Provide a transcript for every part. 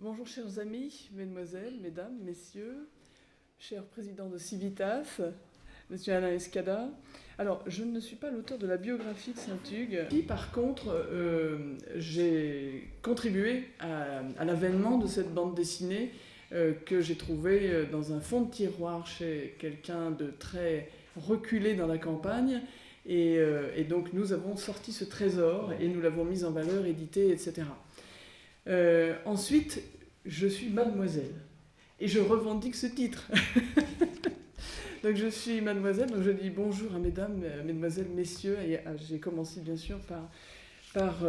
Bonjour chers amis, mesdemoiselles, mesdames, messieurs, cher président de Civitas, monsieur Alain Escada. Alors, je ne suis pas l'auteur de la biographie de Saint-Hugues. Par contre, j'ai contribué à l'avènement de cette bande dessinée que j'ai trouvée dans un fond de tiroir chez quelqu'un de très reculé dans la campagne. Et donc nous avons sorti ce trésor et nous l'avons mis en valeur, édité, etc. Ensuite, je suis mademoiselle et je revendique ce titre. Donc je suis mademoiselle, donc je dis bonjour à mesdames, mesdemoiselles, messieurs, et j'ai commencé bien sûr par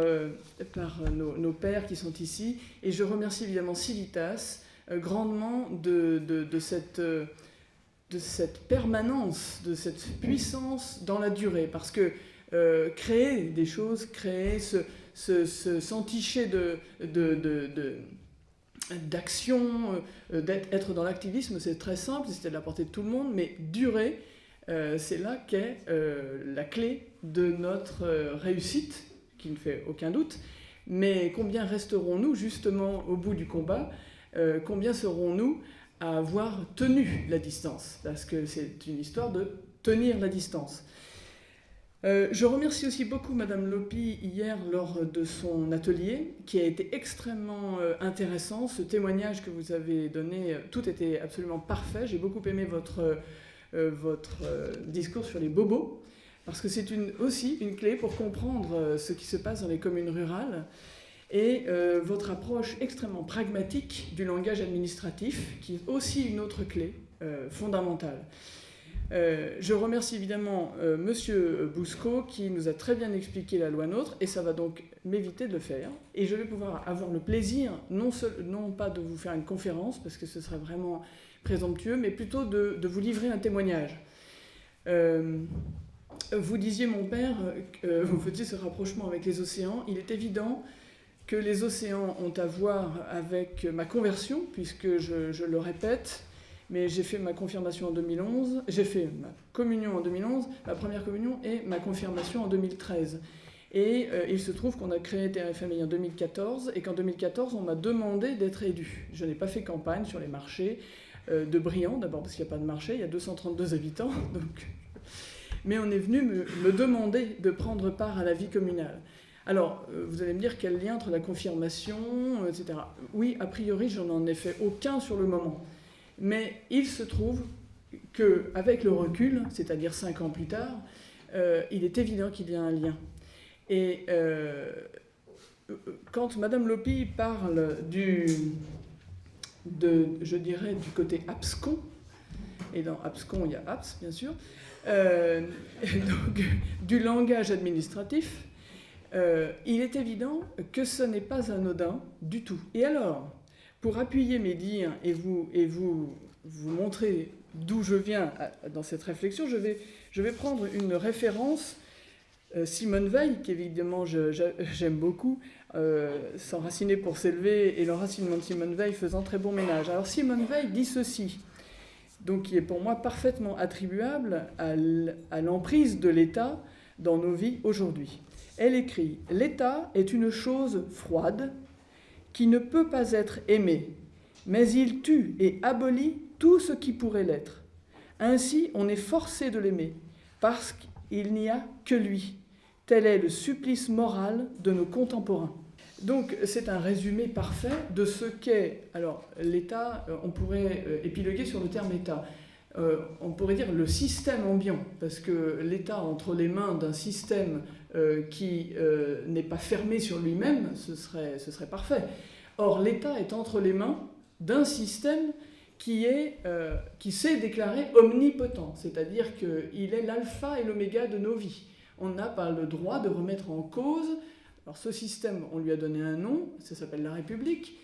nos pères qui sont ici, et je remercie évidemment Civitas grandement de cette permanence, de cette puissance dans la durée, parce que créer des choses, créer s'enticher d'action, être dans l'activisme, c'est très simple, c'est à la portée de tout le monde, mais durer, c'est là qu'est la clé de notre réussite, qui ne fait aucun doute. Mais combien resterons-nous justement au bout du combat? Combien serons-nous à avoir tenu la distance? Parce que c'est une histoire de tenir la distance. Je remercie aussi beaucoup Madame Lopi hier lors de son atelier, qui a été extrêmement intéressant. Ce témoignage que vous avez donné, tout était absolument parfait. J'ai beaucoup aimé votre discours sur les bobos, parce que c'est aussi une clé pour comprendre ce qui se passe dans les communes rurales. Et votre approche extrêmement pragmatique du langage administratif, qui est aussi une autre clé fondamentale. Je remercie évidemment Monsieur Bousco qui nous a très bien expliqué la loi NOTRe, et ça va donc m'éviter de le faire. Et je vais pouvoir avoir le plaisir, non pas de vous faire une conférence, parce que ce serait vraiment présomptueux, mais plutôt de vous livrer un témoignage. Vous disiez, mon père, vous faisiez ce rapprochement avec les océans. Il est évident que les océans ont à voir avec ma conversion, puisque je le répète, mais j'ai fait ma confirmation en 2011, j'ai fait ma communion en 2011, ma première communion, et ma confirmation en 2013. Et il se trouve qu'on a créé TRFMI en 2014, et qu'en 2014, on m'a demandé d'être élu. Je n'ai pas fait campagne sur les marchés de Briand, d'abord parce qu'il n'y a pas de marché, il y a 232 habitants, donc... mais on est venu me demander de prendre part à la vie communale. Alors, vous allez me dire quel lien entre la confirmation, etc. Oui, a priori, je n'en ai fait aucun sur le moment. Mais il se trouve qu'avec le recul, c'est-à-dire 5 ans plus tard, il est évident qu'il y a un lien. Et quand Madame Lopi parle je dirais, du côté abscon, et dans abscon, il y a abs, bien sûr, donc, du langage administratif, il est évident que ce n'est pas anodin du tout. Et alors, pour appuyer mes dires et vous montrer d'où je viens dans cette réflexion, je vais prendre une référence, Simone Veil, qu'évidemment j'aime beaucoup, s'enraciner pour s'élever, et l'enracinement de Simone Veil faisant très bon ménage. Alors Simone Veil dit ceci, donc qui est pour moi parfaitement attribuable à l'emprise de l'État dans nos vies aujourd'hui. Elle écrit « L'État est une chose froide qui ne peut pas être aimée, mais il tue et abolit tout ce qui pourrait l'être. Ainsi, on est forcé de l'aimer, parce qu'il n'y a que lui. Tel est le supplice moral de nos contemporains. » Donc, c'est un résumé parfait de ce qu'est, alors, l'État, on pourrait épiloguer sur le terme État. On pourrait dire le système ambiant, parce que l'État entre les mains d'un système qui n'est pas fermé sur lui-même, ce serait parfait. Or, l'État est entre les mains d'un système qui s'est déclaré omnipotent, c'est-à-dire qu'il est l'alpha et l'oméga de nos vies. On n'a pas le droit de remettre en cause. Alors ce système, on lui a donné un nom, ça s'appelle la République,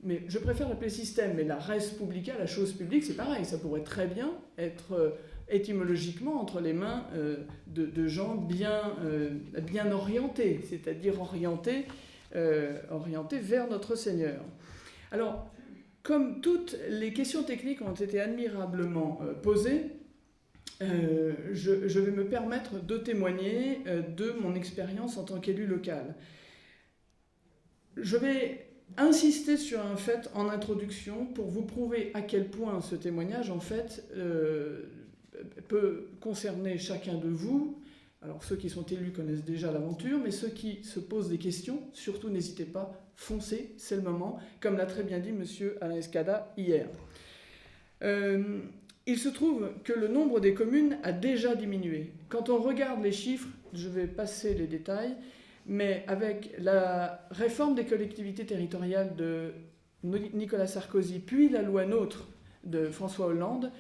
mais je préfère l'appeler système, mais la res publica, la chose publique, c'est pareil, ça pourrait très bien être étymologiquement entre les mains de gens bien orientés, c'est-à-dire orientés vers notre Seigneur. Alors, comme toutes les questions techniques ont été admirablement posées, je vais me permettre de témoigner de mon expérience en tant qu'élu local. Je vais insister sur un fait en introduction pour vous prouver à quel point ce témoignage, en fait, peut concerner chacun de vous. Alors ceux qui sont élus connaissent déjà l'aventure, mais ceux qui se posent des questions, surtout n'hésitez pas, foncez, c'est le moment, comme l'a très bien dit M. Alain Escada hier. Il se trouve que le nombre des communes a déjà diminué. Quand on regarde les chiffres, je vais passer les détails, mais avec la réforme des collectivités territoriales de Nicolas Sarkozy, puis la loi NOTRe de François Hollande,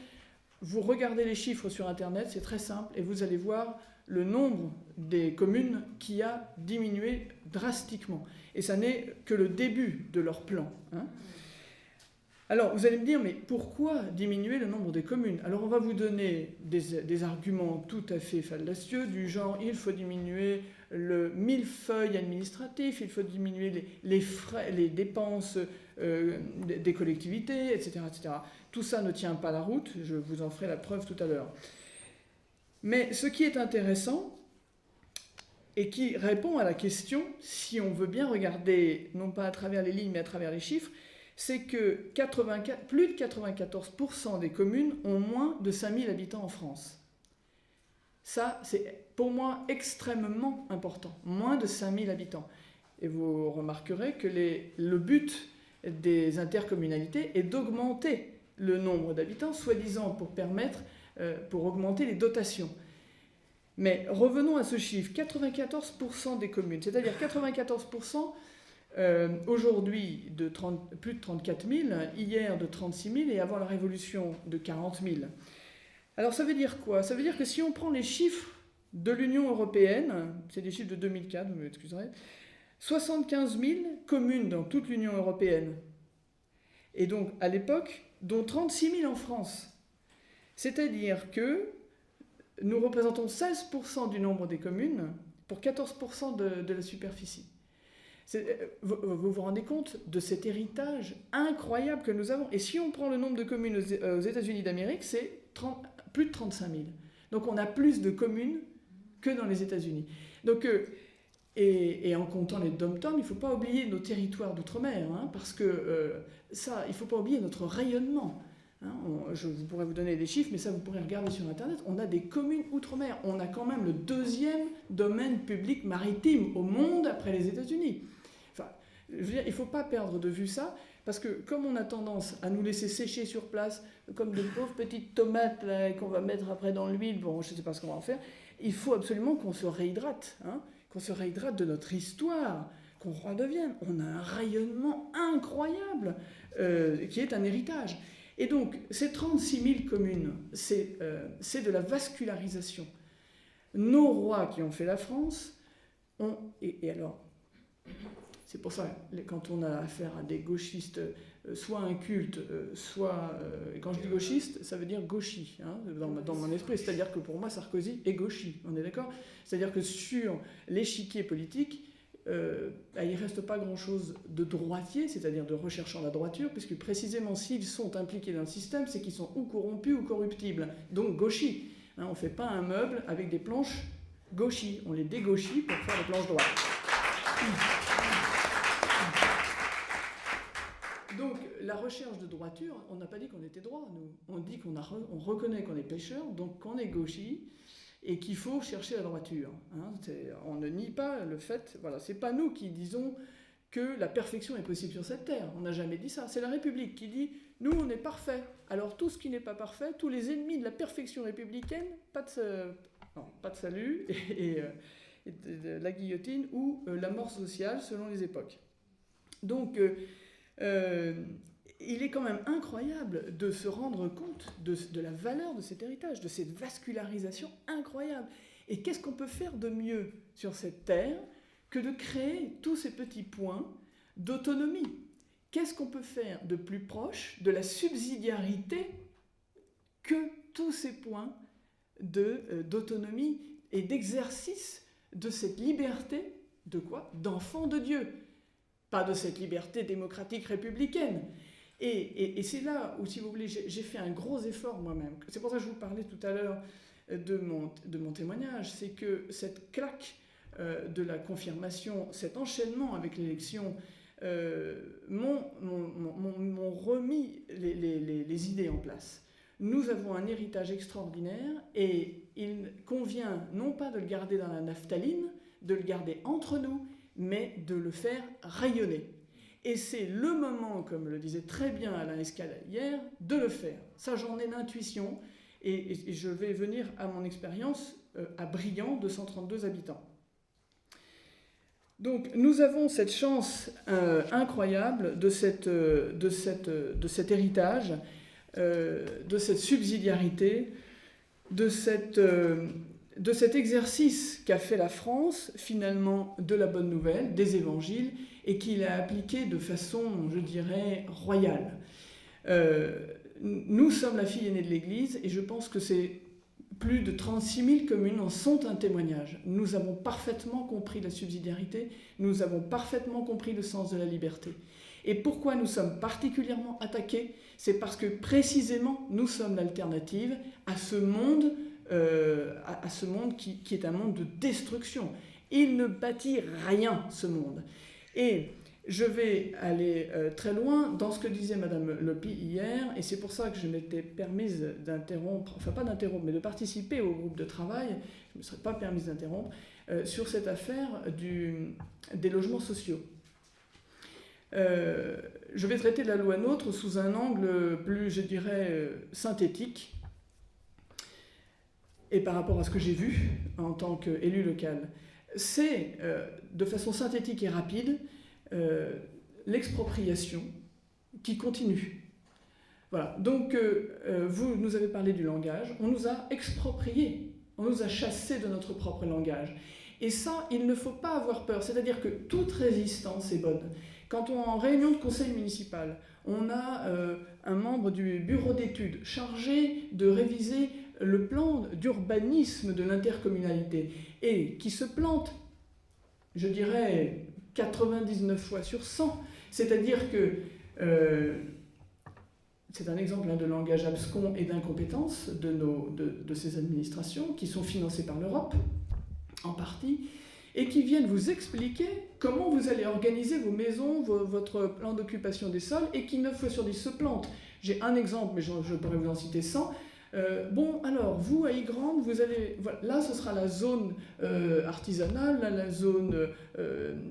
vous regardez les chiffres sur Internet, c'est très simple, et vous allez voir le nombre des communes qui a diminué drastiquement. Et ça n'est que le début de leur plan. Hein. Alors, vous allez me dire, mais pourquoi diminuer le nombre des communes? Alors, on va vous donner des arguments tout à fait fallacieux, du genre, il faut diminuer le millefeuille administratif, il faut diminuer les frais, les dépenses des collectivités, etc., etc. Tout ça ne tient pas la route, je vous en ferai la preuve tout à l'heure. Mais ce qui est intéressant, et qui répond à la question, si on veut bien regarder, non pas à travers les lignes, mais à travers les chiffres, c'est que plus de 94% des communes ont moins de 5000 habitants en France. Ça, c'est pour moi extrêmement important, moins de 5000 habitants. Et vous remarquerez que le but des intercommunalités est d'augmenter le nombre d'habitants, soi-disant pour augmenter les dotations. Mais revenons à ce chiffre, 94% des communes, c'est-à-dire 94% aujourd'hui de plus de 34 000, hier de 36 000 et avant la Révolution de 40 000. Alors ça veut dire quoi? Ça veut dire que si on prend les chiffres de l'Union européenne, c'est des chiffres de 2004, vous m'excuserez, 75 000 communes dans toute l'Union européenne. Et donc à l'époque, dont 36 000 en France. C'est-à-dire que nous représentons 16% du nombre des communes pour 14% de la superficie. Vous vous rendez compte de cet héritage incroyable que nous avons? Et si on prend le nombre de communes aux États-Unis d'Amérique, c'est plus de 35 000. Donc on a plus de communes que dans les États-Unis. Donc, et en comptant les dom-toms, il ne faut pas oublier nos territoires d'outre-mer, hein, parce que il ne faut pas oublier notre rayonnement. Hein, je pourrais vous donner des chiffres, mais ça vous pourrez regarder sur Internet. On a des communes outre-mer. On a quand même le 2e domaine public maritime au monde après les États-Unis. Enfin, je veux dire, il ne faut pas perdre de vue ça, parce que comme on a tendance à nous laisser sécher sur place, comme de pauvres petites tomates qu'on va mettre après dans l'huile, bon, je ne sais pas ce qu'on va en faire, il faut absolument qu'on se réhydrate, hein, qu'on se réhydrate de notre histoire, qu'on redevienne. On a un rayonnement incroyable qui est un héritage. Et donc, ces 36 000 communes, c'est de la vascularisation. Nos rois qui ont fait la France ont... Et alors, c'est pour ça, quand on a affaire à des gauchistes, soit incultes, soit... quand je dis gauchiste, ça veut dire gauchi, hein, dans mon esprit. C'est-à-dire que pour moi, Sarkozy est gauchi, on est d'accord? C'est-à-dire que sur l'échiquier politique, il ne reste pas grand-chose de droitier, c'est-à-dire de recherchant la droiture, puisque précisément s'ils sont impliqués dans le système, c'est qu'ils sont ou corrompus ou corruptibles. Donc gauchis. Hein, on ne fait pas un meuble avec des planches gauchis. On les dégauchit pour faire des planches droites. Donc la recherche de droiture, on n'a pas dit qu'on était droit, nous. On dit on reconnaît qu'on est pécheur, donc qu'on est gauchis, et qu'il faut chercher la droiture. Hein. On ne nie pas le fait... Voilà, c'est pas nous qui disons que la perfection est possible sur cette terre. On n'a jamais dit ça. C'est la République qui dit « Nous, on est parfait. Alors tout ce qui n'est pas parfait, tous les ennemis de la perfection républicaine, pas de salut, et de la guillotine ou la mort sociale selon les époques. » Donc... il est quand même incroyable de se rendre compte de la valeur de cet héritage, de cette vascularisation incroyable. Et qu'est-ce qu'on peut faire de mieux sur cette terre que de créer tous ces petits points d'autonomie? Qu'est-ce qu'on peut faire de plus proche de la subsidiarité que tous ces points d'autonomie et d'exercice de cette liberté, de quoi? D'enfant de Dieu. Pas de cette liberté démocratique républicaine. Et c'est là où, si vous voulez, j'ai fait un gros effort moi-même. C'est pour ça que je vous parlais tout à l'heure de mon témoignage. C'est que cette claque de la confirmation, cet enchaînement avec l'élection m'ont remis les idées en place. Nous avons un héritage extraordinaire et il convient non pas de le garder dans la naphtaline, de le garder entre nous, mais de le faire rayonner. Et c'est le moment, comme le disait très bien Alain Escala hier, de le faire. Ça, j'en ai l'intuition et je vais venir à mon expérience à Briand, de 132 habitants. Donc nous avons cette chance incroyable de cet héritage, de cette subsidiarité, de cet exercice qu'a fait la France, finalement, de la bonne nouvelle, des évangiles, et qu'il a appliqué de façon, je dirais, royale. Nous sommes la fille aînée de l'Église, et je pense que c'est plus de 36 000 communes en sont un témoignage. Nous avons parfaitement compris la subsidiarité, nous avons parfaitement compris le sens de la liberté. Et pourquoi nous sommes particulièrement attaqués? C'est parce que précisément nous sommes l'alternative à ce monde, qui est un monde de destruction. Il ne bâtit rien, ce monde. Et je vais aller très loin dans ce que disait Madame Lopi hier, et c'est pour ça que je m'étais permise d'interrompre, enfin pas d'interrompre, mais de participer au groupe de travail, je ne me serais pas permise d'interrompre, sur cette affaire des logements sociaux. Je vais traiter la loi NOTRe sous un angle plus, je dirais, synthétique, et par rapport à ce que j'ai vu en tant qu'élu local. C'est, de façon synthétique et rapide, l'expropriation qui continue. Voilà. Donc, vous nous avez parlé du langage. On nous a expropriés. On nous a chassés de notre propre langage. Et ça, il ne faut pas avoir peur. C'est-à-dire que toute résistance est bonne. Quand en réunion de conseil municipal, on a un membre du bureau d'études chargé de réviser le plan d'urbanisme de l'intercommunalité et qui se plante, je dirais, 99 fois sur 100. C'est-à-dire que c'est un exemple de langage abscon et d'incompétence de ces administrations qui sont financées par l'Europe, en partie, et qui viennent vous expliquer comment vous allez organiser vos maisons, votre plan d'occupation des sols, et qui 9 fois sur 10 se plantent. J'ai un exemple, mais je pourrais vous en citer 100. Bon, alors, vous, à Ygrande, vous allez... Voilà, là, ce sera la zone artisanale, là, la zone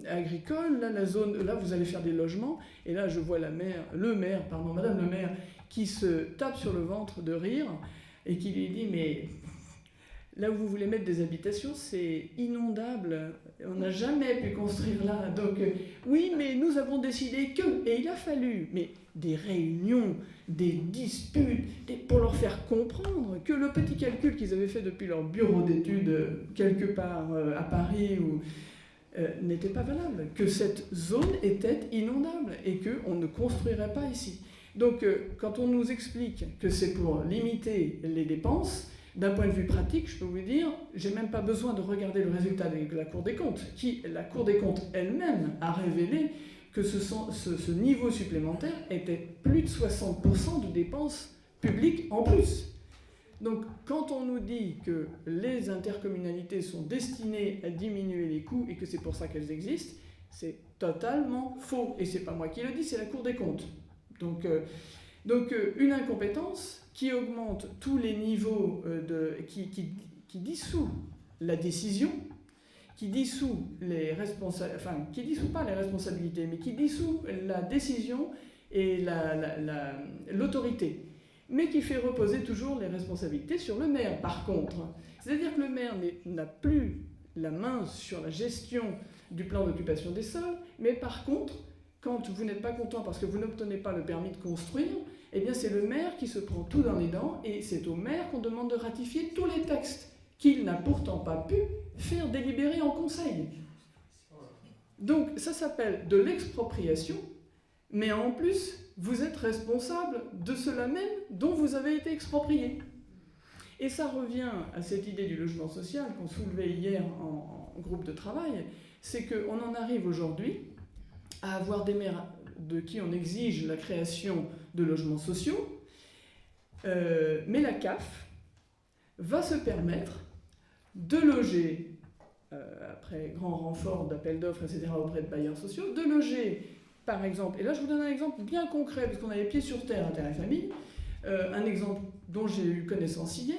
agricole, là, la zone... Là, vous allez faire des logements. Et là, je vois madame le maire, qui se tape sur le ventre de rire et qui lui dit, mais là où vous voulez mettre des habitations, c'est inondable. On n'a jamais pu construire là. Donc, oui, mais nous avons décidé que... Et il a fallu... Mais des réunions, des disputes, pour leur faire comprendre que le petit calcul qu'ils avaient fait depuis leur bureau d'études quelque part à Paris n'était pas valable, que cette zone était inondable et qu'on ne construirait pas ici. Donc quand on nous explique que c'est pour limiter les dépenses, d'un point de vue pratique, je peux vous dire, j'ai même pas besoin de regarder le résultat de la Cour des comptes, la Cour des comptes elle-même a révélé que ce niveau supplémentaire était plus de 60% de dépenses publiques en plus. Donc, quand on nous dit que les intercommunalités sont destinées à diminuer les coûts et que c'est pour ça qu'elles existent, c'est totalement faux. Et c'est pas moi qui le dis, c'est la Cour des comptes. Donc une incompétence qui augmente tous les niveaux, qui dissout la décision, qui dissout qui dissout pas les responsabilités, mais qui dissout la décision et l'autorité, mais qui fait reposer toujours les responsabilités sur le maire, par contre. C'est-à-dire que le maire n'a plus la main sur la gestion du plan d'occupation des sols, mais par contre, quand vous n'êtes pas content parce que vous n'obtenez pas le permis de construire, eh bien c'est le maire qui se prend tout dans les dents, et c'est au maire qu'on demande de ratifier tous les textes qu'il n'a pourtant pas pu faire délibérer en conseil. Donc ça s'appelle de l'expropriation, mais en plus, vous êtes responsable de cela même dont vous avez été exproprié. Et ça revient à cette idée du logement social qu'on soulevait hier en groupe de travail, c'est qu'on en arrive aujourd'hui à avoir des maires de qui on exige la création de logements sociaux, mais la CAF va se permettre de loger, après grand renfort d'appels d'offres, etc., auprès de bailleurs sociaux, de loger par exemple, et là je vous donne un exemple bien concret, parce qu'on a les pieds sur terre à Terre et Famille, un exemple dont j'ai eu connaissance hier,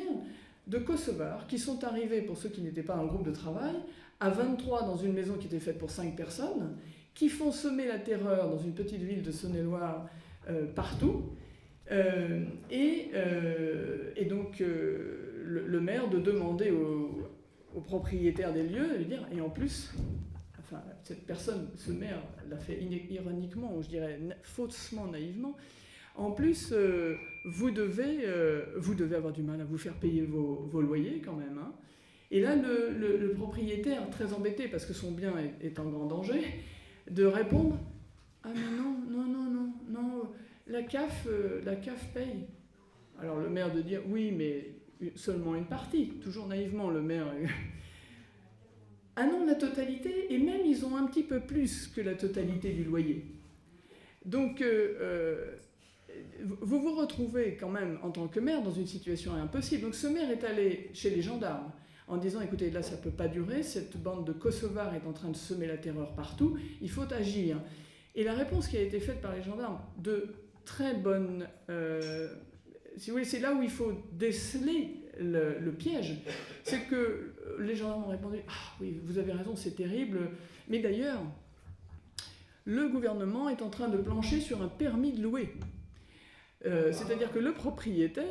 de Kosovars qui sont arrivés, pour ceux qui n'étaient pas un groupe de travail, à 23 dans une maison qui était faite pour 5 personnes, qui font semer la terreur dans une petite ville de Saône-et-Loire partout, et donc le maire de demander aux propriétaires des lieux de lui dire, et en plus, enfin cette personne, ce maire l'a fait ironiquement, ou je dirais faussement, naïvement, en plus vous devez avoir du mal à vous faire payer vos loyers quand même, hein. Et là le propriétaire, très embêté parce que son bien est en grand danger, de répondre « Ah mais non, la CAF paye ». Alors le maire de dire « Oui, mais seulement une partie », toujours naïvement le maire. Ah non, la totalité, et même ils ont un petit peu plus que la totalité du loyer. Donc vous vous retrouvez quand même en tant que maire dans une situation impossible. Donc ce maire est allé chez les gendarmes en disant « Écoutez, là ça ne peut pas durer, cette bande de Kosovars est en train de semer la terreur partout, il faut agir ». Et la réponse qui a été faite par les gendarmes, de très bonne... si vous voulez, c'est là où il faut déceler le piège. C'est que les gendarmes ont répondu « Ah oui, vous avez raison, c'est terrible. Mais d'ailleurs, le gouvernement est en train de plancher sur un permis de louer. C'est-à-dire que le propriétaire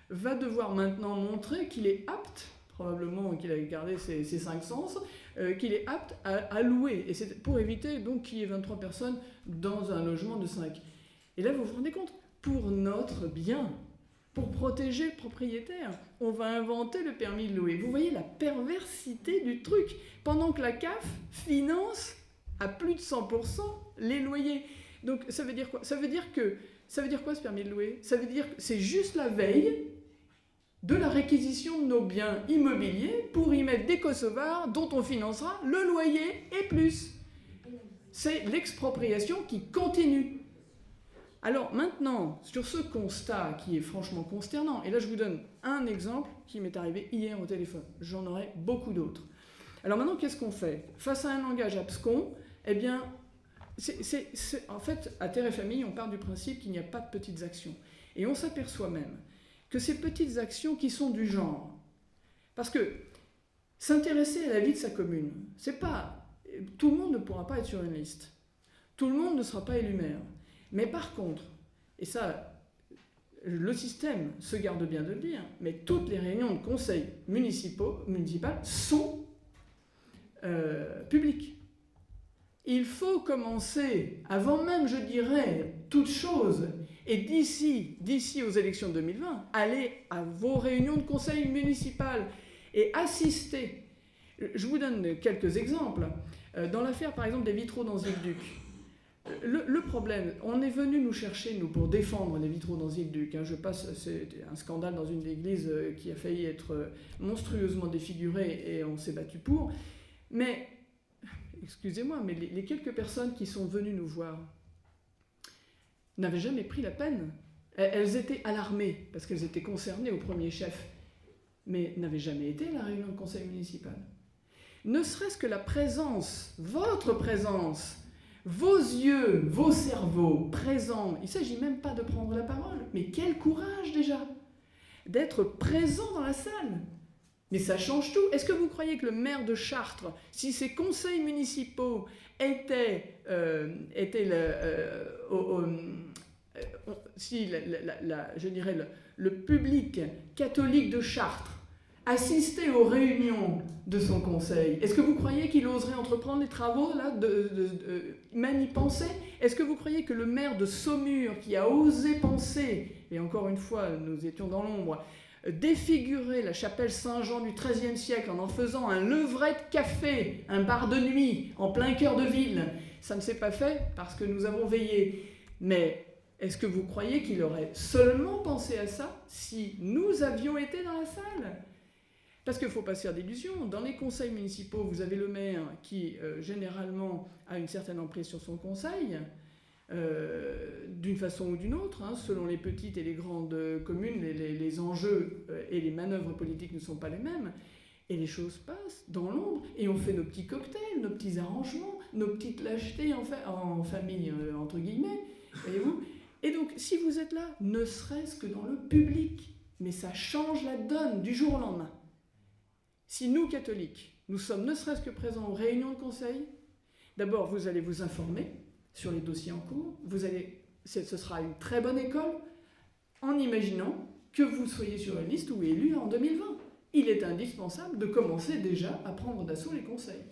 va devoir maintenant montrer qu'il est apte, probablement qu'il a gardé ses 5 sens, qu'il est apte à louer. Et c'est pour éviter donc qu'il y ait 23 personnes dans un logement de 5. Et là, vous vous rendez compte, pour notre bien, pour protéger le propriétaire, on va inventer le permis de louer. Vous voyez la perversité du truc, pendant que la CAF finance à plus de 100% les loyers. Donc ça veut dire quoi ? Ça veut dire quoi ce permis de louer ? Ça veut dire que c'est juste la veille de la réquisition de nos biens immobiliers pour y mettre des Kosovars dont on financera le loyer et plus. C'est l'expropriation qui continue. Alors maintenant, sur ce constat qui est franchement consternant, et là je vous donne un exemple qui m'est arrivé hier au téléphone, j'en aurai beaucoup d'autres. Alors maintenant, qu'est-ce qu'on fait ? Face à un langage abscon, eh bien, en fait, à Terre et Famille, on part du principe qu'il n'y a pas de petites actions. Et on s'aperçoit même que ces petites actions qui sont du genre, parce que s'intéresser à la vie de sa commune, c'est pas... Tout le monde ne pourra pas être sur une liste. Tout le monde ne sera pas élu maire. Mais par contre, et ça, le système se garde bien de le dire, mais toutes les réunions de conseils municipaux sont publiques. Il faut commencer, avant même, je dirais, toute chose, et d'ici aux élections de 2020, aller à vos réunions de conseil municipal et assister. Je vous donne quelques exemples. Dans l'affaire, par exemple, des vitraux d'Anzy-le-Duc, le problème, on est venu nous chercher, nous, pour défendre les vitraux d'Anzy-le-Duc. C'était un scandale dans une église qui a failli être monstrueusement défigurée et on s'est battu pour. Mais, excusez-moi, mais les quelques personnes qui sont venues nous voir n'avaient jamais pris la peine. Elles étaient alarmées parce qu'elles étaient concernées au premier chef, mais n'avaient jamais été à la réunion de conseil municipal. Ne serait-ce que la présence, votre présence, vos yeux, vos cerveaux présents, il ne s'agit même pas de prendre la parole, mais quel courage déjà d'être présent dans la salle. Mais ça change tout. Est-ce que vous croyez que le maire de Chartres, si ses conseils municipaux étaient je dirais le public catholique de Chartres assistait aux réunions de son conseil, est-ce que vous croyez qu'il oserait entreprendre les travaux là, même y penser ? Est-ce que vous croyez que le maire de Saumur, qui a osé penser, et encore une fois, nous étions dans l'ombre, défigurer la chapelle Saint-Jean du XIIIe siècle en faisant un levrette café, un bar de nuit, en plein cœur de ville, ça ne s'est pas fait parce que nous avons veillé. Mais est-ce que vous croyez qu'il aurait seulement pensé à ça si nous avions été dans la salle ? Parce qu'il ne faut pas se faire d'illusions. Dans les conseils municipaux, vous avez le maire qui, généralement, a une certaine emprise sur son conseil, d'une façon ou d'une autre, hein, selon les petites et les grandes communes, les enjeux et les manœuvres politiques ne sont pas les mêmes. Et les choses passent dans l'ombre, et on fait nos petits cocktails, nos petits arrangements, nos petites lâchetés en famille, entre guillemets, voyez-vous. Et donc, si vous êtes là, ne serait-ce que dans le public, mais ça change la donne du jour au lendemain. Si nous, catholiques, nous sommes ne serait-ce que présents aux réunions de conseil, d'abord, vous allez vous informer sur les dossiers en cours, ce sera une très bonne école, en imaginant que vous soyez sur une liste ou élu en 2020. Il est indispensable de commencer déjà à prendre d'assaut les conseils.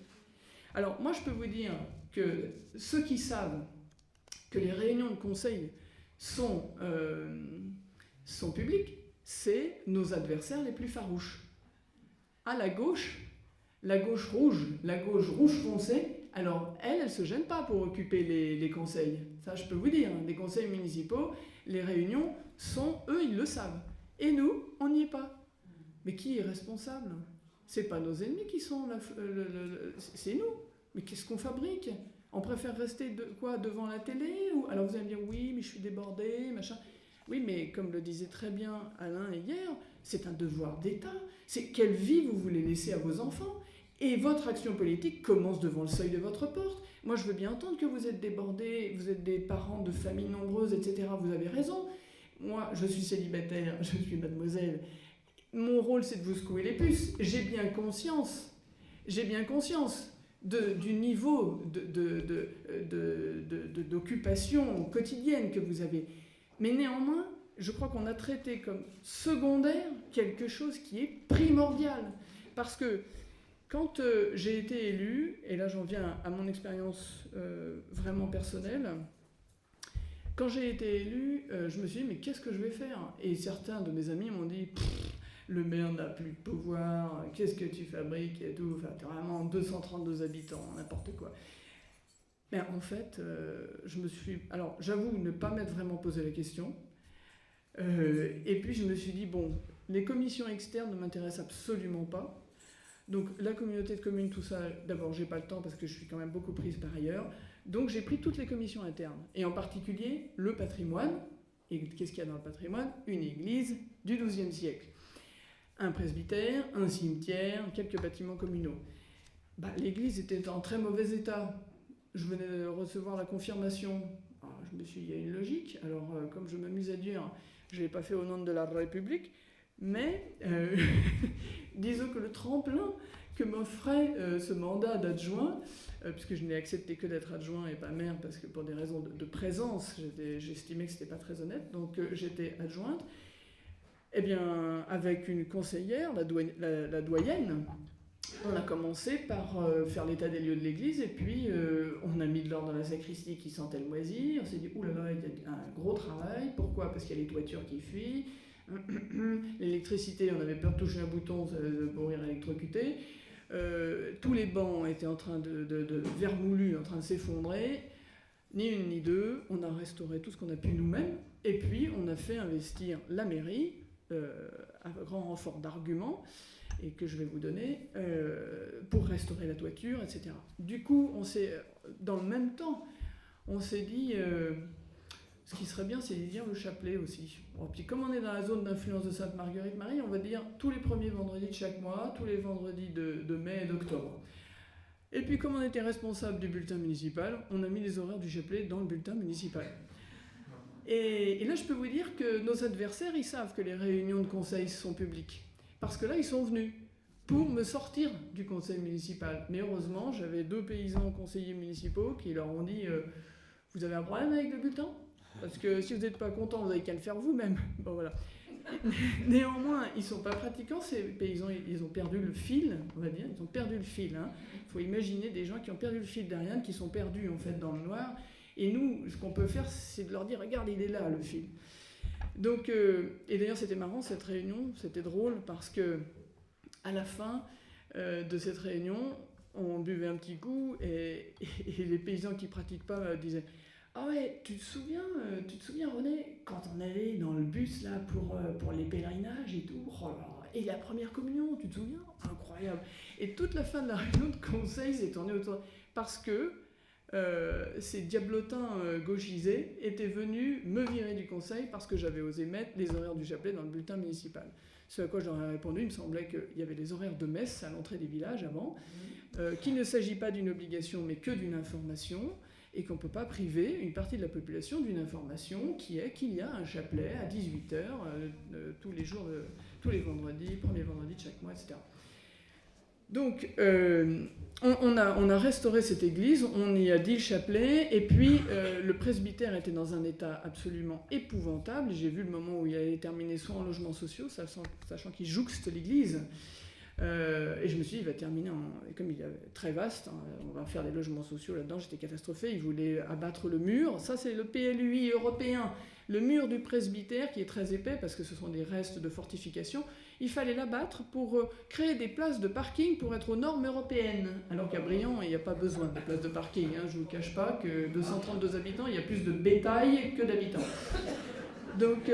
Alors, moi, je peux vous dire que ceux qui savent que les réunions de conseil sont publiques, c'est nos adversaires les plus farouches. À la gauche rouge foncé, alors elle ne se gêne pas pour occuper les conseils. Ça, je peux vous dire, les conseils municipaux, les réunions eux, ils le savent. Et nous, on n'y est pas. Mais qui est responsable? C'est pas nos ennemis qui sont là, c'est nous. Mais qu'est-ce qu'on fabrique? On préfère rester devant la télé ou... Alors vous allez me dire, oui, mais je suis débordé, machin. Oui, mais comme le disait très bien Alain hier, c'est un devoir d'État. C'est quelle vie vous voulez laisser à vos enfants? Et votre action politique commence devant le seuil de votre porte. Moi, je veux bien entendre que vous êtes débordés, vous êtes des parents de familles nombreuses, etc. Vous avez raison. Moi, je suis célibataire, je suis mademoiselle. Mon rôle, c'est de vous secouer les puces. J'ai bien conscience du niveau d'occupation quotidienne que vous avez. Mais néanmoins, je crois qu'on a traité comme secondaire quelque chose qui est primordial. Parce que quand j'ai été élu, et là j'en viens à mon expérience vraiment personnelle, quand j'ai été élu, je me suis dit, mais qu'est-ce que je vais faire? Et certains de mes amis m'ont dit, le maire n'a plus de pouvoir, qu'est-ce que tu fabriques et tout, enfin, t'es vraiment 232 habitants, n'importe quoi. Mais en fait, alors j'avoue ne pas m'être vraiment posé la question, et puis je me suis dit, bon, les commissions externes ne m'intéressent absolument pas, donc la communauté de communes, tout ça, d'abord j'ai pas le temps parce que je suis quand même beaucoup prise par ailleurs, donc j'ai pris toutes les commissions internes, et en particulier le patrimoine. Et qu'est-ce qu'il y a dans le patrimoine? Une église du XIIe siècle. Un presbytère, un cimetière, quelques bâtiments communaux. L'église était en très mauvais état. Je venais de recevoir la confirmation. Alors, je me suis dit, il y a une logique. Alors, comme je m'amuse à dire, je ne l'ai pas fait au nom de la République, mais disons que le tremplin que m'offrait ce mandat d'adjoint, puisque je n'ai accepté que d'être adjoint et pas maire, parce que pour des raisons de présence, j'estimais que ce n'était pas très honnête, donc j'étais adjointe. Eh bien, avec une conseillère, la doyenne, on a commencé par faire l'état des lieux de l'église, et puis on a mis de l'ordre dans la sacristie qui sentait le moisi. On s'est dit, oulala, il y a un gros travail. Pourquoi? Parce qu'il y a les toitures qui fuient. L'électricité, on avait peur de toucher un bouton pour mourir électrocuté. Tous les bancs étaient en train de vermoulus, en train de s'effondrer. Ni une ni deux, on a restauré tout ce qu'on a pu nous-mêmes. Et puis, on a fait investir la mairie, à grand renfort d'arguments, et que je vais vous donner, pour restaurer la toiture, etc. Du coup, dans le même temps, on s'est dit, ce qui serait bien, c'est de dire le chapelet aussi. Bon, puis comme on est dans la zone d'influence de Sainte-Marguerite-Marie, on va dire tous les premiers vendredis de chaque mois, tous les vendredis de mai et d'octobre. Et puis comme on était responsable du bulletin municipal, on a mis les horaires du chapelet dans le bulletin municipal. Et là, je peux vous dire que nos adversaires, ils savent que les réunions de conseil sont publiques. Parce que là, ils sont venus pour me sortir du conseil municipal. Mais heureusement, j'avais 2 paysans conseillers municipaux qui leur ont dit « Vous avez un problème avec le bulletin? Parce que si vous n'êtes pas content, vous n'avez qu'à le faire vous-même. » Bon, voilà. Néanmoins, ils ne sont pas pratiquants, ces paysans, ils ont perdu le fil, on va dire. Ils ont perdu le fil. Il faut imaginer des gens qui ont perdu le fil d'Ariane, qui sont perdus en fait dans le noir. Et nous, ce qu'on peut faire, c'est de leur dire « Regarde, il est là, le fil. » Donc, et d'ailleurs, c'était marrant, cette réunion, c'était drôle, parce que à la fin de cette réunion, on buvait un petit coup, et les paysans qui ne pratiquent pas disaient « Ah ouais, tu te souviens, René, quand on allait dans le bus là pour les pèlerinages et tout, oh là, et la première communion, tu te souviens? Incroyable !» Et toute la fin de la réunion de conseil s'est tournée autour, parce que ces diablotins gauchisés étaient venus me virer du conseil parce que j'avais osé mettre les horaires du chapelet dans le bulletin municipal. Ce à quoi j'aurais répondu, il me semblait qu'il y avait les horaires de messe à l'entrée des villages avant, qu'il ne s'agit pas d'une obligation mais que d'une information, et qu'on ne peut pas priver une partie de la population d'une information qui est qu'il y a un chapelet à 18h tous les jours, tous les vendredis, premier vendredi de chaque mois, etc. Donc, on a restauré cette église, on y a dit le chapelet, et puis le presbytère était dans un état absolument épouvantable. J'ai vu le moment où il allait terminer soit en logements sociaux, sachant qu'il jouxte l'église. Et je me suis dit, il va terminer comme il est très vaste, hein, on va faire des logements sociaux là-dedans, j'étais catastrophée, il voulait abattre le mur. Ça, c'est le PLUI européen, le mur du presbytère qui est très épais parce que ce sont des restes de fortification. Il fallait l'abattre pour créer des places de parking pour être aux normes européennes. Alors qu'à Briand, il n'y a pas besoin de places de parking. Hein. Je ne vous cache pas que 232 habitants, il y a plus de bétail que d'habitants. Donc,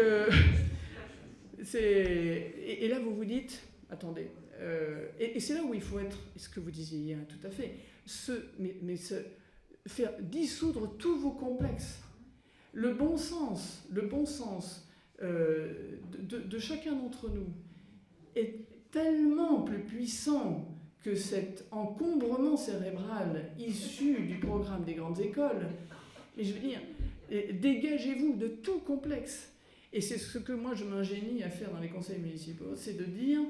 et là, vous vous dites, attendez, et c'est là où il faut être, ce que vous disiez hier, tout à fait, faire dissoudre tous vos complexes. Le bon sens de chacun d'entre nous est tellement plus puissant que cet encombrement cérébral issu du programme des grandes écoles. Et je veux dire, dégagez-vous de tout complexe. Et c'est ce que moi je m'ingénie à faire dans les conseils municipaux, c'est de dire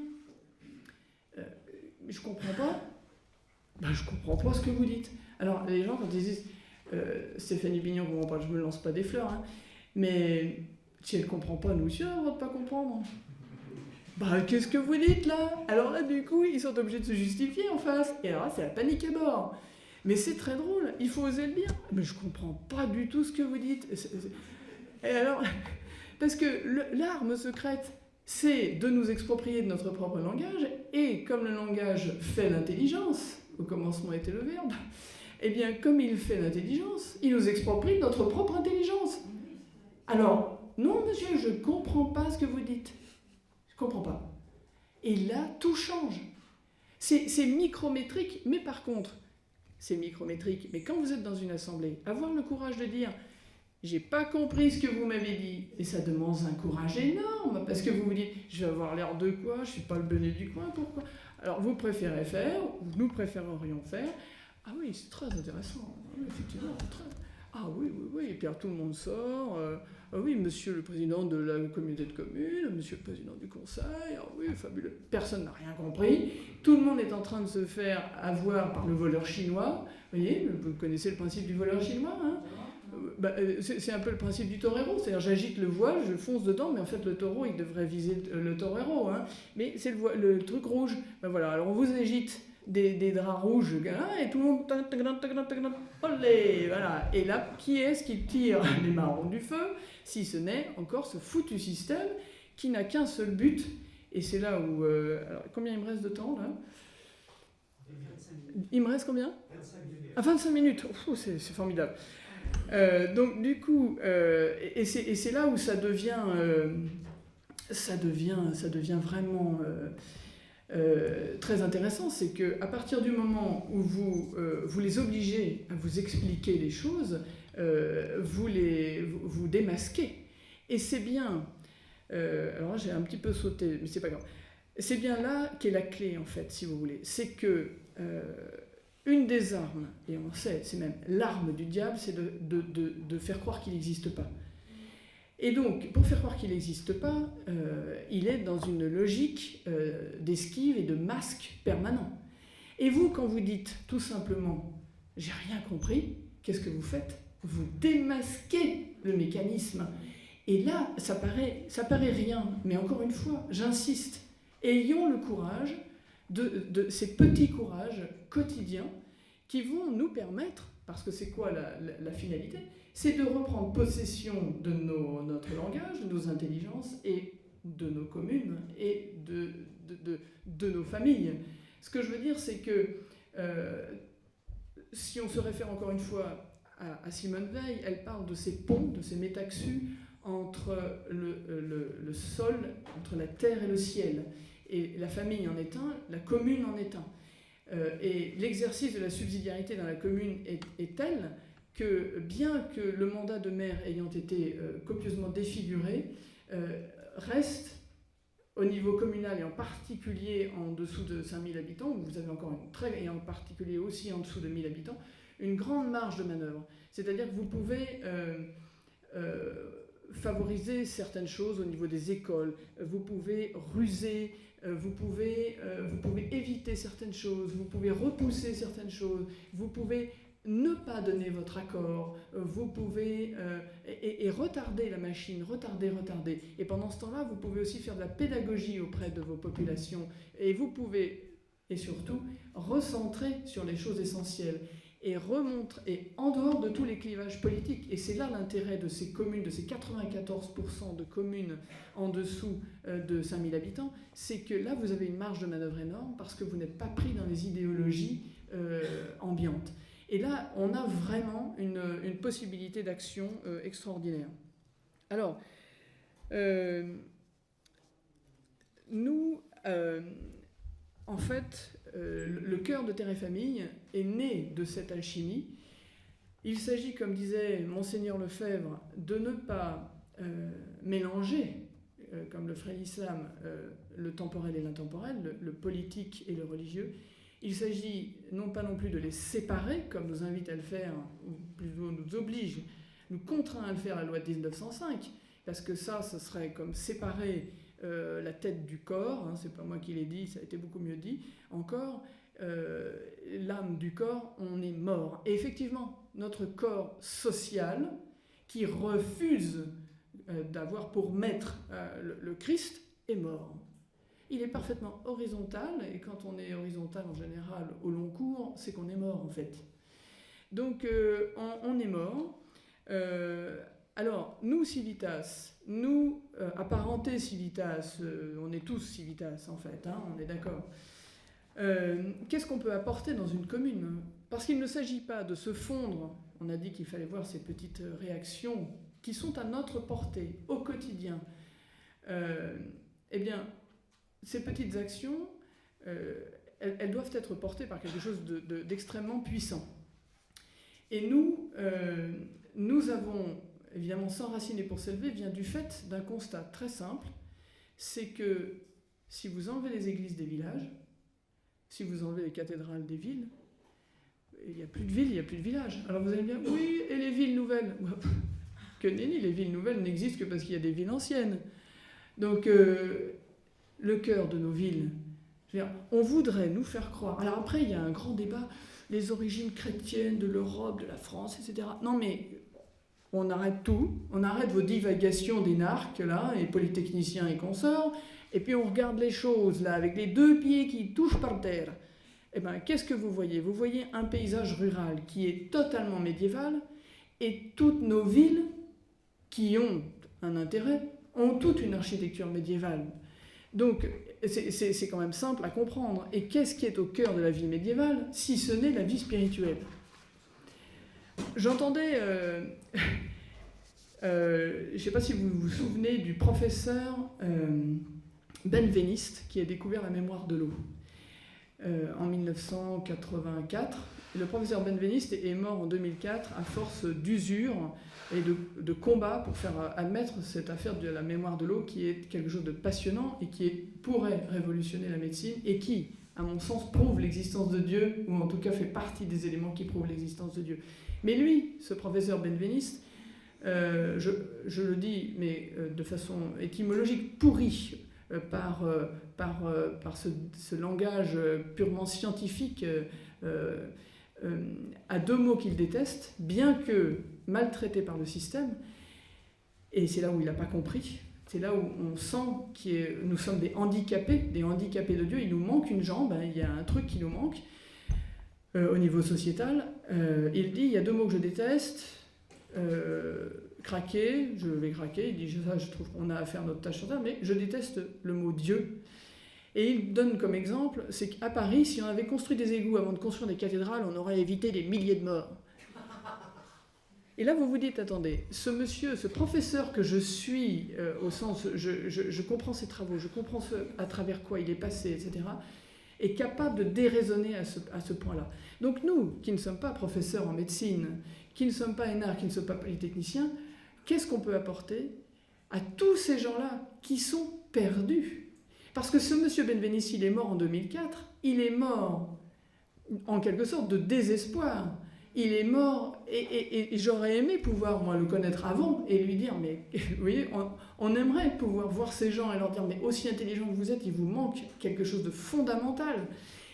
je comprends pas. Ben, je comprends pas ce que vous dites. Alors les gens quand ils disent Stéphanie Bignon ne comprend pas, je me lance pas des fleurs, hein, mais si elle ne comprend pas, nous aussi on a le droit de pas comprendre. Bah, qu'est-ce que vous dites là? Alors là, du coup, ils sont obligés de se justifier en face. Et alors là, c'est la panique à bord. Mais c'est très drôle, il faut oser le dire. Mais je comprends pas du tout ce que vous dites. Et alors, parce que l'arme secrète, c'est de nous exproprier de notre propre langage. Et comme le langage fait l'intelligence, au commencement était le verbe, eh bien, comme il fait l'intelligence, il nous exproprie de notre propre intelligence. Alors, non, monsieur, je comprends pas ce que vous dites. Je comprends pas. Et là, tout change. C'est micrométrique, mais par contre, c'est micrométrique. Mais quand vous êtes dans une assemblée, avoir le courage de dire « j'ai pas compris ce que vous m'avez dit », et ça demande un courage énorme, parce que vous vous dites « je vais avoir l'air de quoi, je suis pas le bonnet du coin, pourquoi ?» Alors vous préférez faire, ou nous préférerions faire « ah oui, c'est très intéressant, effectivement, très... ah oui, oui, oui », et puis alors, tout le monde sort ah oui, monsieur le président de la communauté de communes, monsieur le président du conseil, ah oui, fabuleux. Personne n'a rien compris. Tout le monde est en train de se faire avoir par le voleur chinois. Vous voyez, vous connaissez le principe du voleur chinois, hein? C'est un peu le principe du torero. C'est-à-dire, j'agite le voile, je fonce dedans, mais en fait, le taureau, il devrait viser le torero. Hein? Mais c'est le truc rouge. Ben voilà, alors on vous agite des draps rouges, et tout le monde... Olé, voilà. Et là, qui est-ce qui tire les marrons du feu, si ce n'est encore ce foutu système qui n'a qu'un seul but. Et c'est là où... alors, combien il me reste de temps, là? Il me reste combien? 25 minutes. Ah, 25 minutes. Oh, c'est formidable. Donc, du coup, et c'est là où ça devient vraiment... très intéressant, c'est qu'à partir du moment où vous les obligez à vous expliquer les choses, vous démasquez. Et c'est bien, alors là j'ai un petit peu sauté, mais c'est pas grave, c'est bien là qu'est la clé en fait, si vous voulez. C'est que une des armes, et on sait, c'est même l'arme du diable, c'est de faire croire qu'il n'existe pas. Et donc, pour faire croire qu'il n'existe pas, il est dans une logique d'esquive et de masque permanent. Et vous, quand vous dites tout simplement « j'ai rien compris », qu'est-ce que vous faites? Vous démasquez le mécanisme. Et là, ça paraît rien, mais encore une fois, j'insiste, ayons le courage de ces petits courages quotidiens qui vont nous permettre, parce que c'est quoi la finalité? C'est de reprendre possession de notre langage, de nos intelligences et de nos communes et de nos familles. Ce que je veux dire, c'est que si on se réfère encore une fois à Simone Veil, elle parle de ces ponts, de ces métaxus entre le sol, entre la terre et le ciel. Et la famille en est un, la commune en est un. Et l'exercice de la subsidiarité dans la commune est tel que, bien que le mandat de maire ayant été copieusement défiguré, reste au niveau communal et en particulier en dessous de 5000 habitants, où vous avez encore et en particulier aussi en dessous de 1000 habitants, une grande marge de manœuvre. C'est-à-dire que vous pouvez favoriser certaines choses au niveau des écoles, vous pouvez ruser, vous pouvez éviter certaines choses, vous pouvez repousser certaines choses, vous pouvez ne pas donner votre accord, vous pouvez et retarder la machine, retarder. Et pendant ce temps-là, vous pouvez aussi faire de la pédagogie auprès de vos populations. Et vous pouvez, et surtout, recentrer sur les choses essentielles et en dehors de tous les clivages politiques. Et c'est là l'intérêt de ces communes, de ces 94% de communes en dessous de 5000 habitants, c'est que là, vous avez une marge de manœuvre énorme parce que vous n'êtes pas pris dans les idéologies ambiantes. Et là, on a vraiment une possibilité d'action extraordinaire. Alors, nous, en fait, le cœur de Terre et Famille est né de cette alchimie. Il s'agit, comme disait Monseigneur Lefebvre, de ne pas mélanger, comme le ferait l'islam, le temporel et l'intemporel, le politique et le religieux. Il s'agit non pas non plus de les séparer, comme nous invite à le faire, ou plutôt nous oblige, nous contraint à le faire la loi de 1905, parce que ça, ce serait comme séparer la tête du corps, hein, c'est pas moi qui l'ai dit, ça a été beaucoup mieux dit, encore, l'âme du corps, on est mort. Et effectivement, notre corps social, qui refuse d'avoir pour maître le Christ, est mort. Il est parfaitement horizontal, et quand on est horizontal en général au long cours, c'est qu'on est mort en fait. Donc on est mort. Alors nous, Civitas, nous, apparentés Civitas, on est tous Civitas en fait, hein, on est d'accord. Qu'est-ce qu'on peut apporter dans une commune? Parce qu'il ne s'agit pas de se fondre, on a dit qu'il fallait voir ces petites réactions qui sont à notre portée au quotidien. Eh bien, ces petites actions, elles doivent être portées par quelque chose d'extrêmement puissant. Et nous avons, évidemment, S'enraciner pour s'élever vient du fait d'un constat très simple, c'est que si vous enlevez les églises des villages, si vous enlevez les cathédrales des villes, il n'y a plus de villes, il n'y a plus de villages. Alors vous allez me dire, oui, et les villes nouvelles? Que nenni, les villes nouvelles n'existent que parce qu'il y a des villes anciennes. Donc, le cœur de nos villes, je veux dire, on voudrait nous faire croire. Alors après, il y a un grand débat, les origines chrétiennes de l'Europe, de la France, etc. Non mais, on arrête tout, on arrête vos divagations d'énarques, là, et polytechniciens et consorts, et puis on regarde les choses, là, avec les deux pieds qui touchent par terre. Eh bien, qu'est-ce que vous voyez? Vous voyez un paysage rural qui est totalement médiéval, et toutes nos villes, qui ont un intérêt, ont toute une architecture médiévale. Donc, c'est quand même simple à comprendre. Et qu'est-ce qui est au cœur de la vie médiévale, si ce n'est la vie spirituelle? J'entendais... je ne sais pas si vous vous souvenez du professeur Benveniste qui a découvert la mémoire de l'eau en 1984. Et le professeur Benveniste est mort en 2004 à force d'usure et de combat pour faire admettre cette affaire de la mémoire de l'eau qui est quelque chose de passionnant et qui pourrait révolutionner la médecine et qui, à mon sens, prouve l'existence de Dieu, ou en tout cas fait partie des éléments qui prouvent l'existence de Dieu. Mais lui, ce professeur Benveniste, je le dis, mais de façon étymologique pourrie, par ce langage purement scientifique, à deux mots qu'il déteste, bien que maltraité par le système, et c'est là où il n'a pas compris, c'est là où on sent que nous sommes des handicapés de Dieu, il nous manque une jambe, hein, il y a un truc qui nous manque au niveau sociétal. Il dit, il y a deux mots que je déteste, craquer, je vais craquer, il dit, ça, je trouve qu'on a à faire notre tâche sur ça, mais je déteste le mot Dieu. Et il donne comme exemple, c'est qu'à Paris, si on avait construit des égouts avant de construire des cathédrales, on aurait évité des milliers de morts. Et là, vous vous dites, attendez, ce monsieur, ce professeur que je suis, au sens, je comprends ses travaux, je comprends à travers quoi il est passé, etc. est capable de déraisonner à ce point-là. Donc nous, qui ne sommes pas professeurs en médecine, qui ne sommes pas énarques, qui ne sommes pas polytechniciens, qu'est-ce qu'on peut apporter à tous ces gens-là qui sont perdus? Parce que ce monsieur Benveniste, il est mort en 2004, il est mort en quelque sorte de désespoir. Il est mort, et j'aurais aimé pouvoir, moi, le connaître avant et lui dire, mais vous voyez, on aimerait pouvoir voir ces gens et leur dire, mais aussi intelligents que vous êtes, il vous manque quelque chose de fondamental.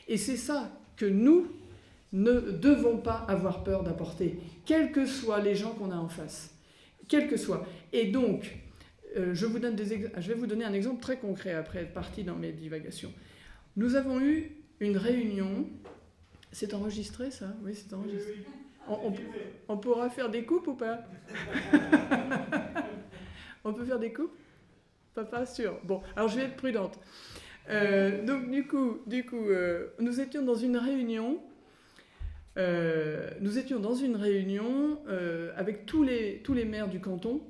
Et c'est ça que nous ne devons pas avoir peur d'apporter, quels que soient les gens qu'on a en face. Quels que soient. Et donc, je vais vous donner un exemple très concret après être parti dans mes divagations. Nous avons eu une réunion. C'est enregistré, ça? Oui, c'est enregistré. On pourra faire des coupes ou pas? On peut faire des coupes? Pas sûr. Bon, alors je vais être prudente. Donc du coup, nous étions dans une réunion. Avec tous les maires du canton,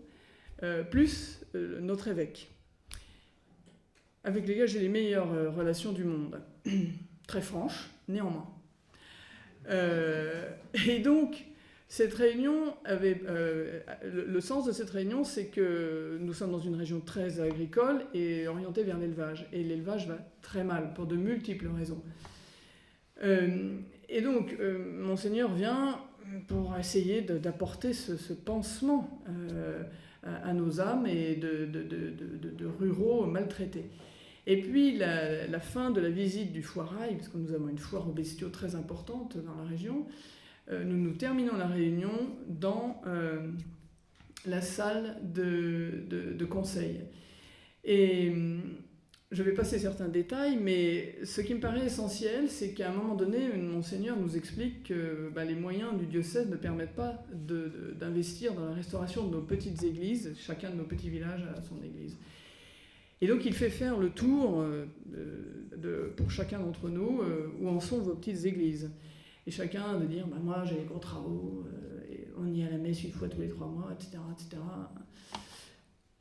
plus notre évêque, avec lesquels j'ai les meilleures relations du monde. Très franches, néanmoins. Et donc, cette réunion avait... le sens de cette réunion, c'est que nous sommes dans une région très agricole et orientée vers l'élevage. Et l'élevage va très mal, pour de multiples raisons. Et donc, Monseigneur vient pour essayer d'apporter ce pansement à nos âmes et de ruraux maltraités. Et puis, la fin de la visite du foirail, parce que nous avons une foire aux bestiaux très importante dans la région, nous terminons la réunion dans la salle de conseil. Et je vais passer certains détails, mais ce qui me paraît essentiel, c'est qu'à un moment donné, Monseigneur nous explique que les moyens du diocèse ne permettent pas d'investir dans la restauration de nos petites églises. Chacun de nos petits villages a son église. Et donc il fait faire le tour pour chacun d'entre nous où en sont vos petites églises. Et chacun de dire, moi j'ai les gros travaux, et on y est à la messe une fois tous les 3 mois, etc. etc.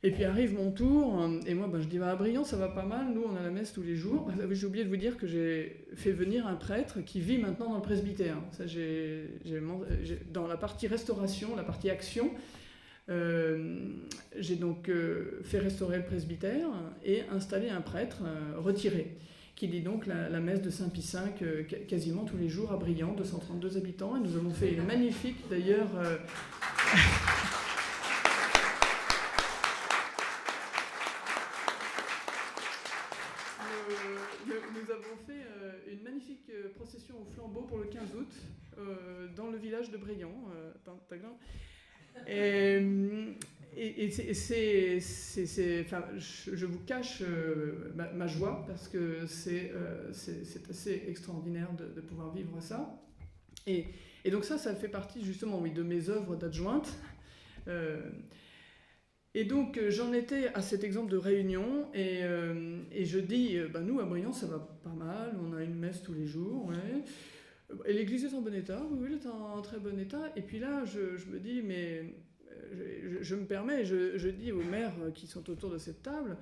Et puis arrive mon tour, et moi je dis, à Briand ça va pas mal, nous on a la messe tous les jours. J'ai oublié de vous dire que j'ai fait venir un prêtre qui vit maintenant dans le presbytère. Ça, dans la partie restauration, la partie action, j'ai donc fait restaurer le presbytère et installé un prêtre retiré, qui dit donc la messe de Saint-Pie V quasiment tous les jours à Briand, 232 habitants. Et nous avons fait une magnifique, d'ailleurs... nous avons fait une magnifique procession au flambeau pour le 15 août dans le village de Briand. Et je vous cache ma joie parce que c'est assez extraordinaire de pouvoir vivre ça. Et donc ça fait partie justement de mes œuvres d'adjointe. Et donc j'en étais à cet exemple de réunion et je dis, nous à Briand ça va pas mal, on a une messe tous les jours, ouais. Et l'église est en bon état, oui, elle est en très bon état. Et puis là, je me dis, mais je me permets, je dis aux maires qui sont autour de cette table,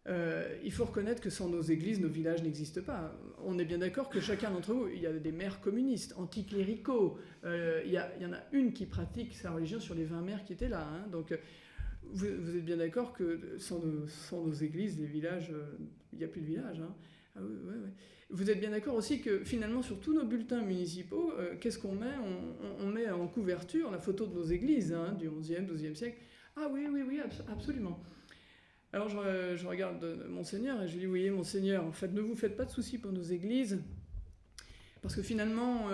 il faut reconnaître que sans nos églises, nos villages n'existent pas. On est bien d'accord que chacun d'entre vous, il y a des maires communistes, anticléricaux, il y en a une qui pratique sa religion sur les 20 maires qui étaient là. Hein, donc vous êtes bien d'accord que sans nos églises, les villages, il n'y a plus de villages. Hein. Ah, ouais. Vous êtes bien d'accord aussi que finalement sur tous nos bulletins municipaux, qu'est-ce qu'on met on met en couverture la photo de nos églises du XIe, XIIe siècle. Ah oui, absolument. Alors je regarde Monseigneur et je lui dis, oui, Monseigneur, en fait, ne vous faites pas de soucis pour nos églises, parce que finalement,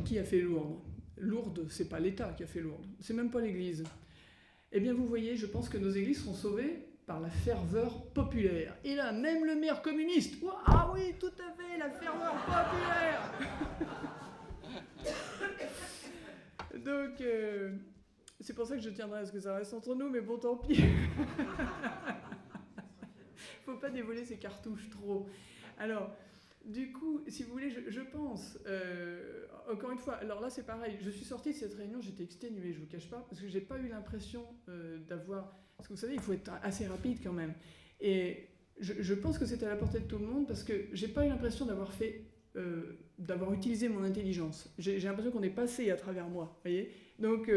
qui a fait Lourdes? Lourdes, c'est pas l'État qui a fait Lourdes, c'est même pas l'Église. Eh bien, vous voyez, je pense que nos églises seront sauvées par la ferveur populaire. Et là, même le maire communiste, ah oui, tout à fait, la ferveur populaire. Donc, c'est pour ça que je tiendrai à ce que ça reste entre nous, mais bon, tant pis. Faut pas dévoiler ces cartouches trop. Alors, du coup, si vous voulez, je pense, encore une fois, alors là c'est pareil, je suis sortie de cette réunion, j'étais exténuée, je vous cache pas, parce que j'ai pas eu l'impression d'avoir... Parce que vous savez, il faut être assez rapide quand même. Et je pense que c'est à la portée de tout le monde parce que j'ai pas eu l'impression d'avoir utilisé mon intelligence. J'ai l'impression qu'on est passé à travers moi, voyez. Donc,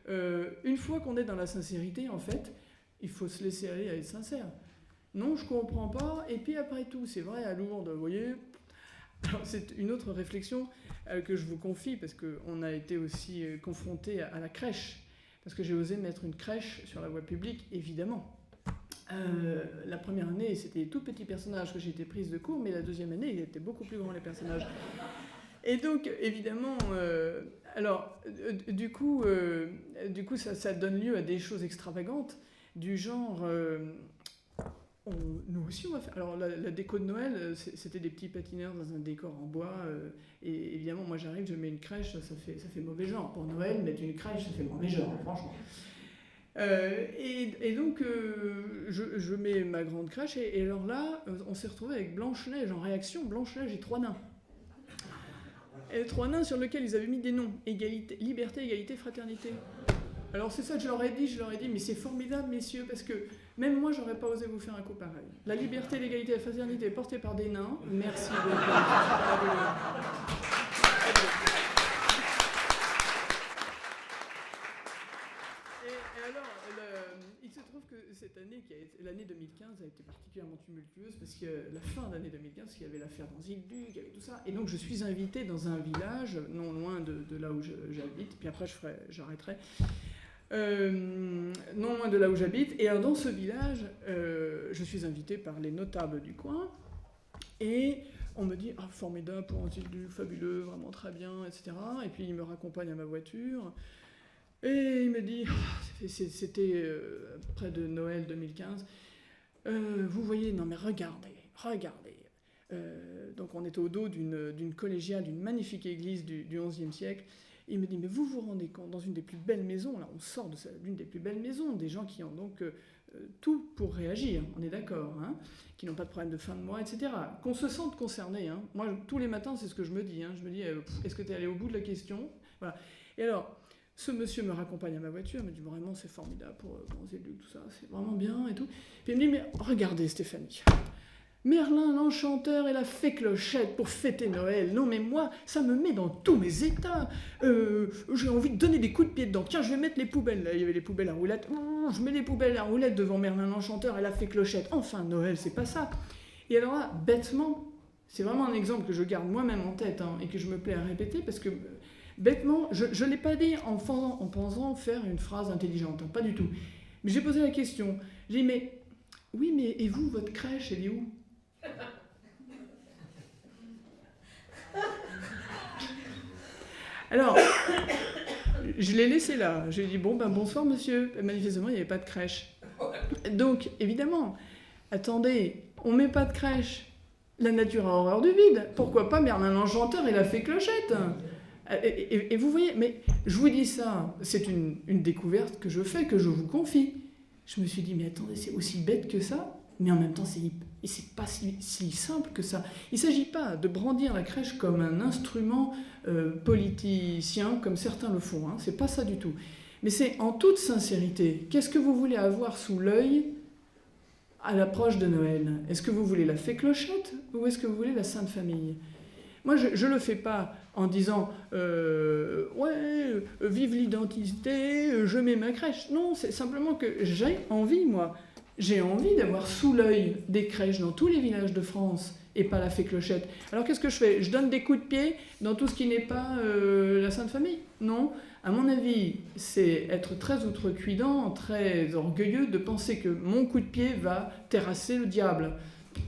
une fois qu'on est dans la sincérité, en fait, il faut se laisser aller à être sincère. Non, je comprends pas. Et puis après tout, c'est vrai, à Lourdes, vous voyez. Alors, c'est une autre réflexion que je vous confie parce qu'on a été aussi confronté à la crèche. Parce que j'ai osé mettre une crèche sur la voie publique, évidemment. La première année, c'était des tout petits personnages que j'ai été prise de court, mais la deuxième année, ils étaient beaucoup plus grands, les personnages. Et donc, évidemment, du coup, ça donne lieu à des choses extravagantes, du genre... nous aussi, on va faire... Alors, la déco de Noël, c'était des petits patineurs dans un décor en bois. Et évidemment, moi, j'arrive, je mets une crèche, ça fait mauvais genre. Pour Noël, mettre une crèche, ça fait mauvais genre, franchement. Et donc, je mets ma grande crèche, et alors là, on s'est retrouvé avec Blanche-Neige en réaction. Blanche-Neige et 3 nains. Et 3 nains sur lesquels ils avaient mis des noms. Liberté, égalité, fraternité. Alors c'est ça que je leur ai dit, mais c'est formidable, messieurs, parce que même moi, j'aurais pas osé vous faire un coup pareil. La liberté, l'égalité, la fraternité portée par des nains. Merci beaucoup. Il se trouve que cette année, l'année 2015, a été particulièrement tumultueuse parce que la fin d'année 2015, parce qu'il y avait l'affaire d'Anzilduc, il y avait tout ça. Et donc je suis invité dans un village, non loin de là où j'habite, puis après j'arrêterai, non loin de là où j'habite. Et alors dans ce village, je suis invité par les notables du coin. Et on me dit, formidable pour Anzilduc, fabuleux, vraiment très bien, etc. Et puis il me raccompagne à ma voiture. Et il me dit, c'était près de Noël 2015, vous voyez, non mais regardez. Donc on était au dos d'une collégiale, d'une magnifique église du XIe siècle. Il me dit, mais vous vous rendez compte, dans une des plus belles maisons, là on sort d'une des plus belles maisons, des gens qui ont donc tout pour réagir, on est d'accord, hein, qui n'ont pas de problème de fin de mois, etc. Qu'on se sente concerné. Hein. Moi, tous les matins, c'est ce que je me dis. Hein. Je me dis, est-ce que tu es allé au bout de la question? Voilà. Et alors... Ce monsieur me raccompagne à ma voiture, me dit vraiment c'est formidable pour Anzilduc, tout ça, c'est vraiment bien et tout. Puis il me dit, mais regardez Stéphanie, Merlin l'Enchanteur et la fée Clochette pour fêter Noël. Non mais moi, ça me met dans tous mes états. J'ai envie de donner des coups de pied dedans. Tiens, je vais mettre les poubelles. Là, il y avait les poubelles à roulettes. Je mets les poubelles à roulettes devant Merlin l'Enchanteur et la fée Clochette. Enfin, Noël, c'est pas ça. Et alors là, bêtement, c'est vraiment un exemple que je garde moi-même en tête et que je me plais à répéter parce que... Bêtement, je ne l'ai pas dit en pensant faire une phrase intelligente, pas du tout. Mais j'ai posé la question. J'ai dit, mais et vous, votre crèche, elle est où? Alors, je l'ai laissé là. J'ai dit, bonsoir monsieur. Manifestement, il n'y avait pas de crèche. Donc, évidemment, attendez, on ne met pas de crèche. La nature a horreur du vide. Pourquoi pas Merlin l'Enchanteur et la fée Clochette? Et vous voyez, mais je vous dis ça, c'est une découverte que je fais, que je vous confie. Je me suis dit, mais attendez, c'est aussi bête que ça, mais en même temps, c'est pas si simple que ça. Il ne s'agit pas de brandir la crèche comme un instrument politicien, comme certains le font, hein. C'est pas ça du tout. Mais c'est en toute sincérité, qu'est-ce que vous voulez avoir sous l'œil à l'approche de Noël? Est-ce que vous voulez la fée Clochette ou est-ce que vous voulez la Sainte Famille? Moi, je ne le fais pas en disant vive l'identité, je mets ma crèche. Non, c'est simplement que j'ai envie, moi. J'ai envie d'avoir sous l'œil des crèches dans tous les villages de France et pas la fée Clochette. Alors qu'est-ce que je fais? Je donne des coups de pied dans tout ce qui n'est pas la Sainte Famille? Non. À mon avis, c'est être très outrecuidant, très orgueilleux de penser que mon coup de pied va terrasser le diable.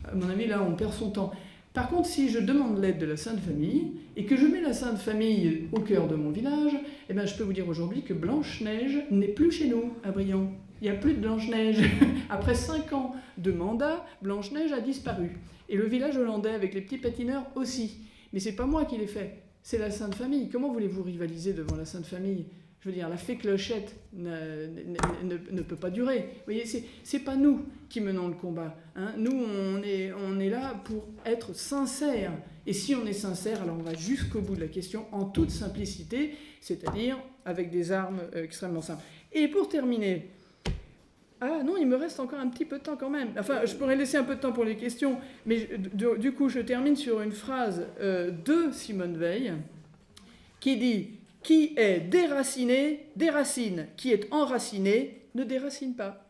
À mon avis, là, on perd son temps. Par contre, si je demande l'aide de la Sainte Famille et que je mets la Sainte Famille au cœur de mon village, eh ben, je peux vous dire aujourd'hui que Blanche-Neige n'est plus chez nous, à Briand. Il n'y a plus de Blanche-Neige. Après 5 ans de mandat, Blanche-Neige a disparu. Et le village hollandais avec les petits patineurs aussi. Mais c'est pas moi qui l'ai fait, c'est la Sainte Famille. Comment voulez-vous rivaliser devant la Sainte Famille? Je veux dire, la fée Clochette ne peut pas durer. Vous voyez, c'est pas nous qui menons le combat. Hein. Nous, on est là pour être sincères. Et si on est sincère, alors on va jusqu'au bout de la question en toute simplicité, c'est-à-dire avec des armes extrêmement simples. Et pour terminer, Ah non, il me reste encore un petit peu de temps quand même. Enfin, je pourrais laisser un peu de temps pour les questions, mais du coup, je termine sur une phrase de Simone Veil qui dit « Qui est déraciné, déracine. Qui est enraciné, ne déracine pas. »